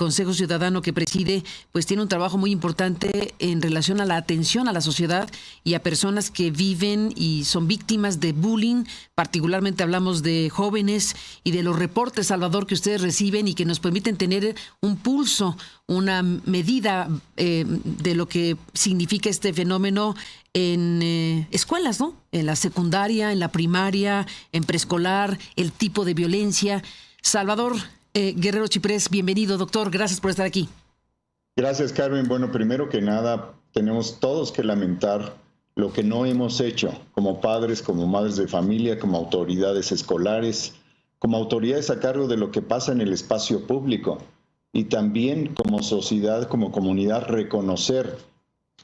Consejo Ciudadano que preside, pues tiene un trabajo muy importante en relación a la atención a la sociedad y a personas que viven y son víctimas de bullying. Particularmente hablamos de jóvenes y de los reportes, Salvador, que ustedes reciben y que nos permiten tener un pulso, una medida de lo que significa este fenómeno en escuelas, ¿no? En la secundaria, en la primaria, en preescolar, el tipo de violencia. Salvador Guerrero Chiprés, bienvenido, doctor. Gracias por estar aquí. Gracias, Carmen. Bueno, primero que nada, tenemos todos que lamentar lo que no hemos hecho como padres, como madres de familia, como autoridades escolares, como autoridades a cargo de lo que pasa en el espacio público y también como sociedad, como comunidad, reconocer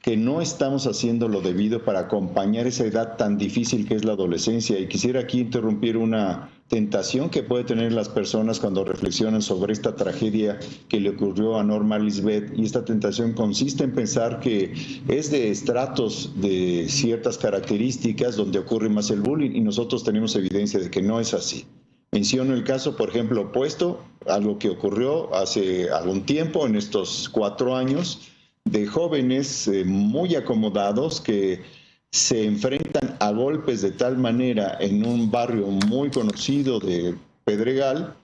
que no estamos haciendo lo debido para acompañar esa edad tan difícil que es la adolescencia. Y quisiera aquí interrumpir una tentación que puede tener las personas cuando reflexionan sobre esta tragedia que le ocurrió a Norma Lisbeth. Y esta tentación consiste en pensar que es de estratos de ciertas características donde ocurre más el bullying, y nosotros tenemos evidencia de que no es así. Menciono el caso, por ejemplo, opuesto, algo que ocurrió hace algún tiempo, en estos 4 años, de jóvenes muy acomodados que se enfrentan a golpes de tal manera en un barrio muy conocido de Pedregal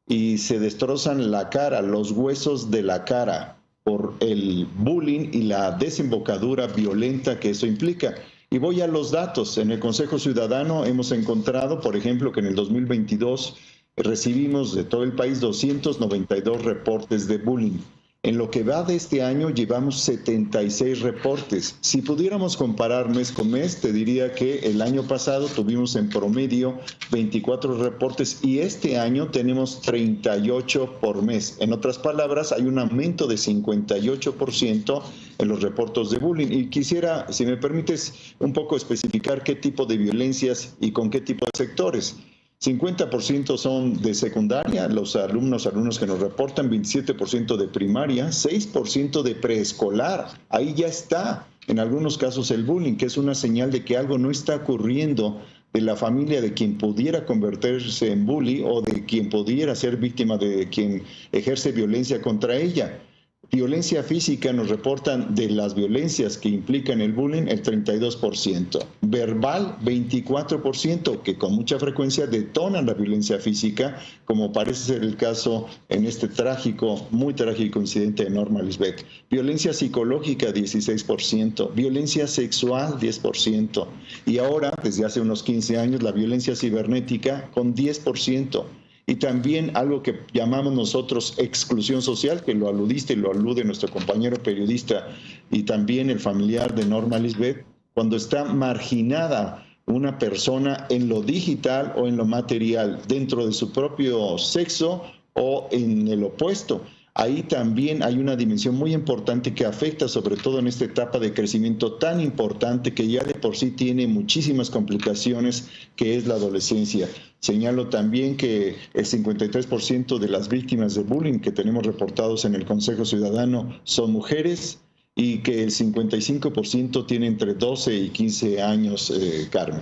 y se destrozan la cara, los huesos de la cara, por el bullying y la desembocadura violenta que eso implica. Y voy a los datos. En el Consejo Ciudadano hemos encontrado, por ejemplo, que en el 2022 recibimos de todo el país 292 reportes de bullying. En lo que va de este año llevamos 76 reportes. Si pudiéramos comparar mes con mes, te diría que el año pasado tuvimos en promedio 24 reportes y este año tenemos 38 por mes. En otras palabras, hay un aumento de 58% en los reportes de bullying. Y quisiera, si me permites, un poco especificar qué tipo de violencias y con qué tipo de sectores. 50% son de secundaria, los alumnos que nos reportan, 27% de primaria, 6% de preescolar. Ahí ya está, en algunos casos, el bullying, que es una señal de que algo no está ocurriendo de la familia de quien pudiera convertirse en bully o de quien pudiera ser víctima de quien ejerce violencia contra ella. Violencia física, nos reportan de las violencias que implican el bullying el 32%. Verbal, 24%, que con mucha frecuencia detonan la violencia física, como parece ser el caso en este trágico, muy trágico incidente de Norma Lisbeth. Violencia psicológica, 16%. Violencia sexual, 10%. Y ahora, desde hace unos 15 años, la violencia cibernética con 10%. Y también algo que llamamos nosotros exclusión social, que lo aludiste y lo alude nuestro compañero periodista y también el familiar de Norma Lisbeth, cuando está marginada una persona en lo digital o en lo material, dentro de su propio sexo o en el opuesto. Ahí también hay una dimensión muy importante que afecta sobre todo en esta etapa de crecimiento tan importante que ya de por sí tiene muchísimas complicaciones, que es la adolescencia. Señalo también que el 53% de las víctimas de bullying que tenemos reportados en el Consejo Ciudadano son mujeres y que el 55% tiene entre 12 y 15 años, Carmen.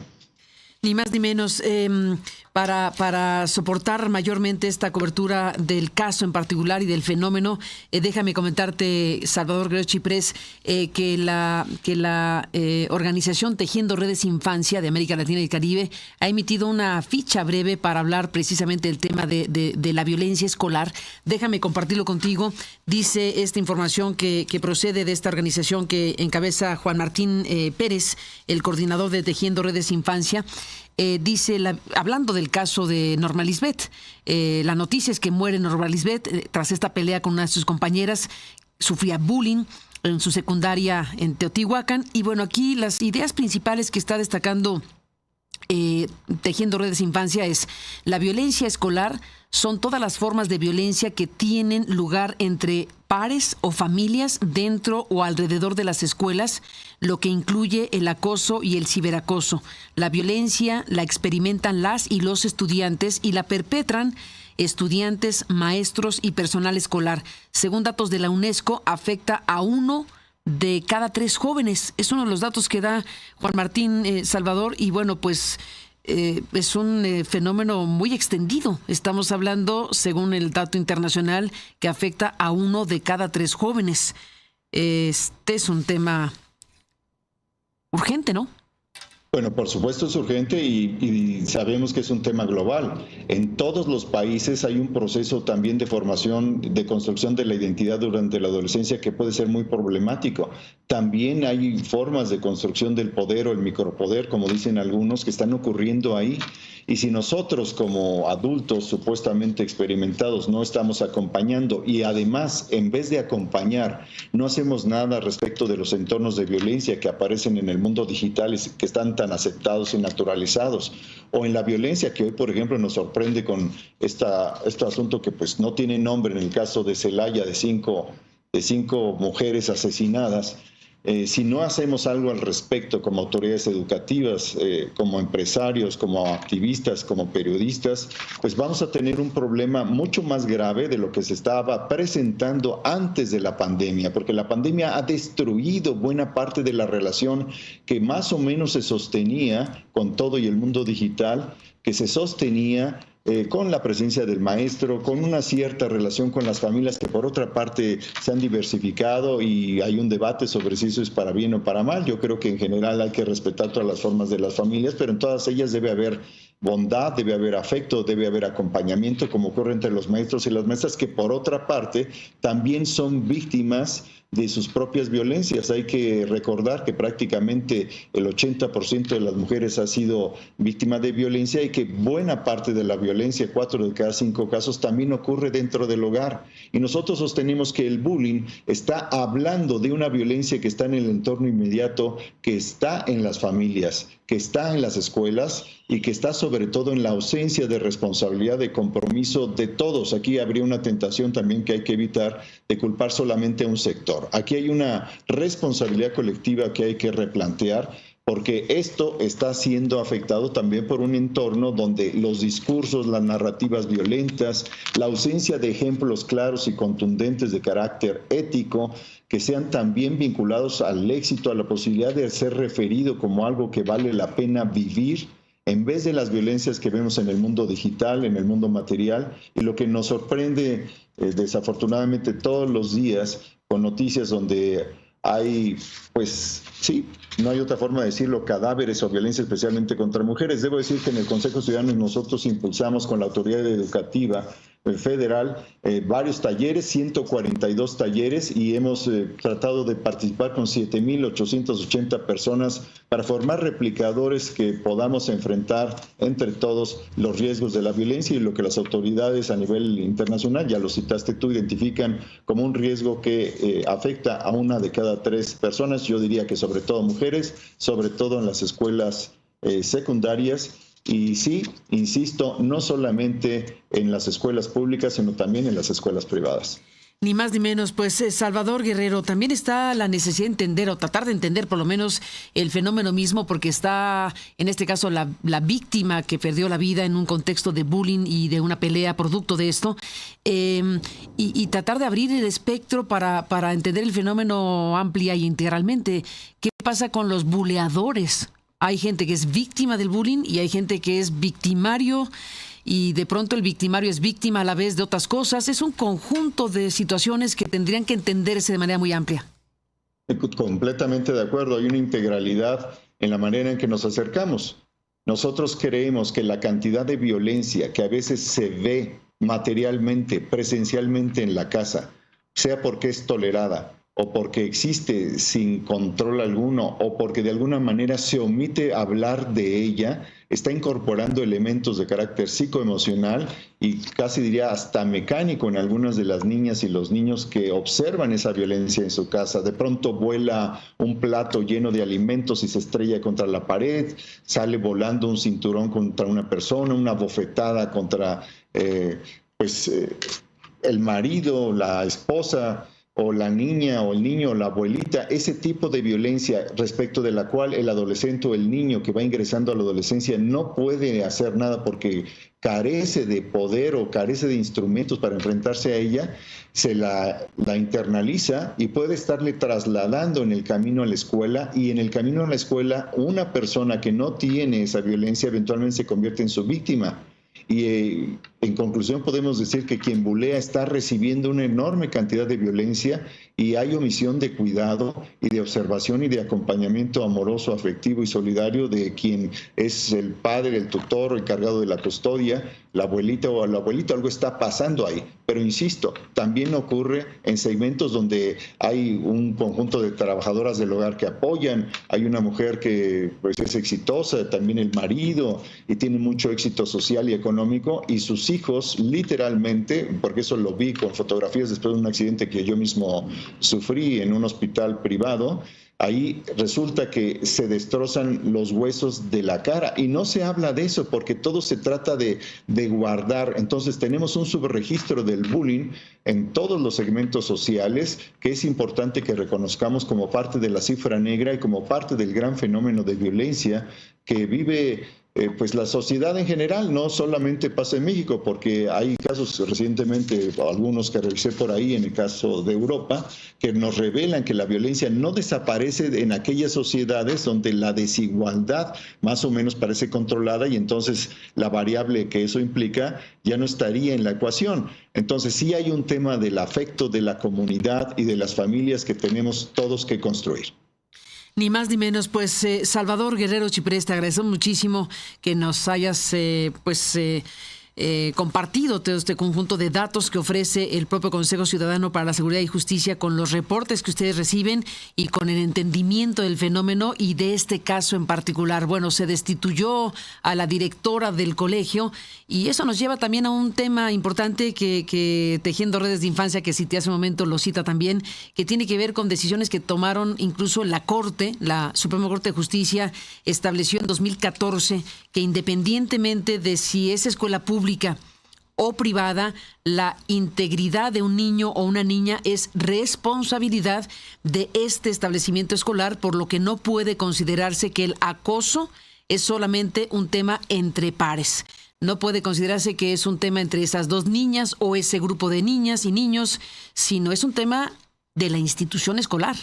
Ni más ni menos. Para soportar mayormente esta cobertura del caso en particular y del fenómeno, déjame comentarte, Salvador Guerrero Chiprés, que la organización Tejiendo Redes Infancia de América Latina y el Caribe ha emitido una ficha breve para hablar precisamente del tema de la violencia escolar. Déjame compartirlo contigo. Dice esta información que procede de esta organización que encabeza Juan Martín Pérez, el coordinador de Tejiendo Redes Infancia. Dice, hablando del caso de Norma Lisbeth, la noticia es que muere Norma Lisbeth tras esta pelea con una de sus compañeras. Sufría bullying en su secundaria en Teotihuacán. Y bueno, aquí las ideas principales que está destacando Tejiendo Redes Infancia es: la violencia escolar son todas las formas de violencia que tienen lugar entre pares o familias dentro o alrededor de las escuelas, lo que incluye el acoso y el ciberacoso. La violencia la experimentan las y los estudiantes y la perpetran estudiantes, maestros y personal escolar. Según datos de la UNESCO, afecta a 1 de cada 3 jóvenes. Es uno de los datos que da Juan Martín Salvador. Y bueno, pues es un fenómeno muy extendido. Estamos hablando, según el dato internacional, que afecta a 1 de cada 3 jóvenes. Este es un tema urgente, ¿no? Bueno, por supuesto es urgente y sabemos que es un tema global. En todos los países hay un proceso también de formación, de construcción de la identidad durante la adolescencia que puede ser muy problemático. También hay formas de construcción del poder o el micropoder, como dicen algunos, que están ocurriendo ahí. Y si nosotros como adultos supuestamente experimentados no estamos acompañando y además en vez de acompañar no hacemos nada respecto de los entornos de violencia que aparecen en el mundo digital y que están tan aceptados y naturalizados, o en la violencia que hoy por ejemplo nos sorprende con este asunto que pues no tiene nombre en el caso de Celaya de cinco mujeres asesinadas. Si no hacemos algo al respecto como autoridades educativas, como empresarios, como activistas, como periodistas, pues vamos a tener un problema mucho más grave de lo que se estaba presentando antes de la pandemia, porque la pandemia ha destruido buena parte de la relación que más o menos se sostenía con todo y el mundo digital, que se sostenía con la presencia del maestro, con una cierta relación con las familias que por otra parte se han diversificado y hay un debate sobre si eso es para bien o para mal. Yo creo que en general hay que respetar todas las formas de las familias, pero en todas ellas debe haber bondad, debe haber afecto, debe haber acompañamiento, como ocurre entre los maestros y las maestras, que por otra parte también son víctimas de sus propias violencias. Hay que recordar que prácticamente el 80% de las mujeres ha sido víctima de violencia y que buena parte de la violencia, 4 de cada 5 casos, también ocurre dentro del hogar. Y nosotros sostenemos que el bullying está hablando de una violencia que está en el entorno inmediato, que está en las familias, que está en las escuelas y que está sobre todo en la ausencia de responsabilidad, de compromiso de todos. Aquí habría una tentación también que hay que evitar de culpar solamente a un sector. Aquí hay una responsabilidad colectiva que hay que replantear, porque esto está siendo afectado también por un entorno donde los discursos, las narrativas violentas, la ausencia de ejemplos claros y contundentes de carácter ético, que sean también vinculados al éxito, a la posibilidad de ser referido como algo que vale la pena vivir, en vez de las violencias que vemos en el mundo digital, en el mundo material, y lo que nos sorprende desafortunadamente todos los días con noticias donde hay, pues sí, no hay otra forma de decirlo, cadáveres o violencia especialmente contra mujeres. Debo decir que en el Consejo Ciudadano nosotros impulsamos con la autoridad educativa federal varios talleres, 142 talleres, y hemos tratado de participar con 7,880 personas para formar replicadores que podamos enfrentar entre todos los riesgos de la violencia y lo que las autoridades a nivel internacional, ya lo citaste tú, identifican como un riesgo que afecta a 1 de cada 3 personas. Yo diría que sobre todo mujeres, sobre todo en las escuelas secundarias. Y sí, insisto, no solamente en las escuelas públicas, sino también en las escuelas privadas. Ni más ni menos, pues Salvador Guerrero, también está la necesidad de entender o tratar de entender por lo menos el fenómeno mismo, porque está en este caso la víctima que perdió la vida en un contexto de bullying y de una pelea producto de esto, y tratar de abrir el espectro para entender el fenómeno amplia y integralmente. ¿Qué pasa con los buleadores? Hay gente que es víctima del bullying y hay gente que es victimario, y de pronto el victimario es víctima a la vez de otras cosas. Es un conjunto de situaciones que tendrían que entenderse de manera muy amplia. Completamente de acuerdo. Hay una integralidad en la manera en que nos acercamos. Nosotros creemos que la cantidad de violencia que a veces se ve materialmente, presencialmente en la casa, sea porque es tolerada, o porque existe sin control alguno, o porque de alguna manera se omite hablar de ella, está incorporando elementos de carácter psicoemocional y casi diría hasta mecánico en algunas de las niñas y los niños que observan esa violencia en su casa. De pronto vuela un plato lleno de alimentos y se estrella contra la pared, sale volando un cinturón contra una persona, una bofetada contra el marido, la esposa. o la niña o el niño o la abuelita, ese tipo de violencia respecto de la cual el adolescente o el niño que va ingresando a la adolescencia no puede hacer nada porque carece de poder o carece de instrumentos para enfrentarse a ella, se la internaliza y puede estarle trasladando en el camino a la escuela, y en el camino a la escuela una persona que no tiene esa violencia eventualmente se convierte en su víctima. Y en conclusión podemos decir que quien bulea está recibiendo una enorme cantidad de violencia y hay omisión de cuidado y de observación y de acompañamiento amoroso, afectivo y solidario de quien es el padre, el tutor o el encargado de la custodia, la abuelita o el abuelito. Algo está pasando ahí. Pero insisto, también ocurre en segmentos donde hay un conjunto de trabajadoras del hogar que apoyan, hay una mujer que pues, es exitosa, también el marido, y tiene mucho éxito social y económico, y sus hijos literalmente, porque eso lo vi con fotografías después de un accidente que yo mismo sufrí en un hospital privado, ahí resulta que se destrozan los huesos de la cara y no se habla de eso porque todo se trata de guardar. Entonces tenemos un subregistro del bullying en todos los segmentos sociales que es importante que reconozcamos como parte de la cifra negra y como parte del gran fenómeno de violencia que vive pues la sociedad en general. No solamente pasa en México, porque hay casos recientemente, algunos que revisé por ahí en el caso de Europa, que nos revelan que la violencia no desaparece en aquellas sociedades donde la desigualdad más o menos parece controlada y entonces la variable que eso implica ya no estaría en la ecuación. Entonces sí hay un tema del afecto de la comunidad y de las familias que tenemos todos que construir. Ni más ni menos, pues Salvador Guerrero Chiprés, te agradecemos muchísimo que nos hayas compartido todo este conjunto de datos que ofrece el propio Consejo Ciudadano para la Seguridad y Justicia con los reportes que ustedes reciben y con el entendimiento del fenómeno y de este caso en particular. Bueno, se destituyó a la directora del colegio y eso nos lleva también a un tema importante que Tejiendo Redes de Infancia, que cité hace un momento, lo cita también, que tiene que ver con decisiones que tomaron incluso la Corte, la Suprema Corte de Justicia, estableció en 2014 que independientemente de si es escuela pública o privada, la integridad de un niño o una niña es responsabilidad de este establecimiento escolar, por lo que no puede considerarse que el acoso es solamente un tema entre pares. No puede considerarse que es un tema entre esas dos niñas o ese grupo de niñas y niños, sino es un tema de la institución escolar.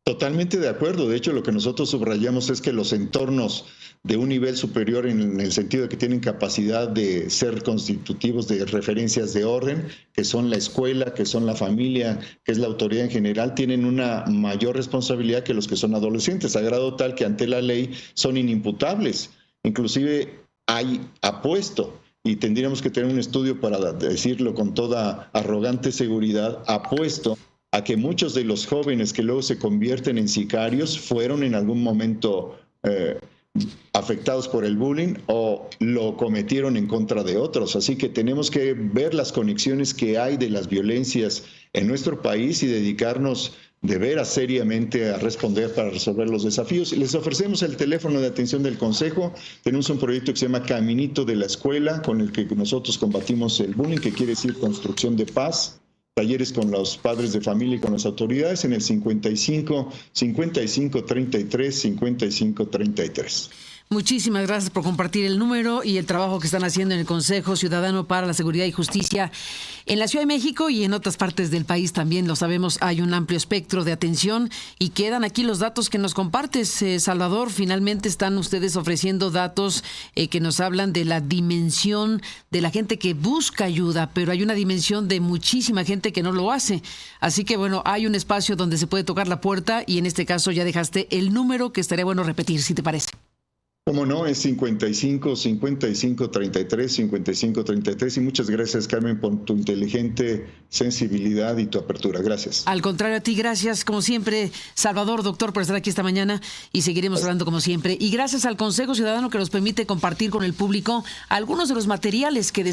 Totalmente de acuerdo. De hecho, lo que nosotros subrayamos es que los entornos de un nivel superior, en el sentido de que tienen capacidad de ser constitutivos de referencias de orden, que son la escuela, que son la familia, que es la autoridad en general, tienen una mayor responsabilidad que los que son adolescentes, a grado tal que ante la ley son inimputables. Inclusive hay apuesto, y tendríamos que tener un estudio para decirlo con toda arrogante seguridad, apuesto a que muchos de los jóvenes que luego se convierten en sicarios fueron en algún momento afectados por el bullying o lo cometieron en contra de otros. Así que tenemos que ver las conexiones que hay de las violencias en nuestro país y dedicarnos de veras seriamente a responder para resolver los desafíos. Les ofrecemos el teléfono de atención del Consejo. Tenemos un proyecto que se llama Caminito de la Escuela, con el que nosotros combatimos el bullying, que quiere decir construcción de paz. Talleres con los padres de familia y con las autoridades en el 55 55 33 55 33. Muchísimas gracias por compartir el número y el trabajo que están haciendo en el Consejo Ciudadano para la Seguridad y Justicia en la Ciudad de México y en otras partes del país también. Lo sabemos, hay un amplio espectro de atención y quedan aquí los datos que nos compartes, Salvador. Finalmente están ustedes ofreciendo datos que nos hablan de la dimensión de la gente que busca ayuda, pero hay una dimensión de muchísima gente que no lo hace. Así que bueno, hay un espacio donde se puede tocar la puerta y en este caso ya dejaste el número que estaría bueno repetir, si te parece. Cómo no, es 55 55 33 55 33 y muchas gracias, Carmen, por tu inteligente sensibilidad y tu apertura. Gracias. Al contrario a ti, gracias como siempre, Salvador, doctor, por estar aquí esta mañana y seguiremos hablando como siempre. Y gracias al Consejo Ciudadano que nos permite compartir con el público algunos de los materiales que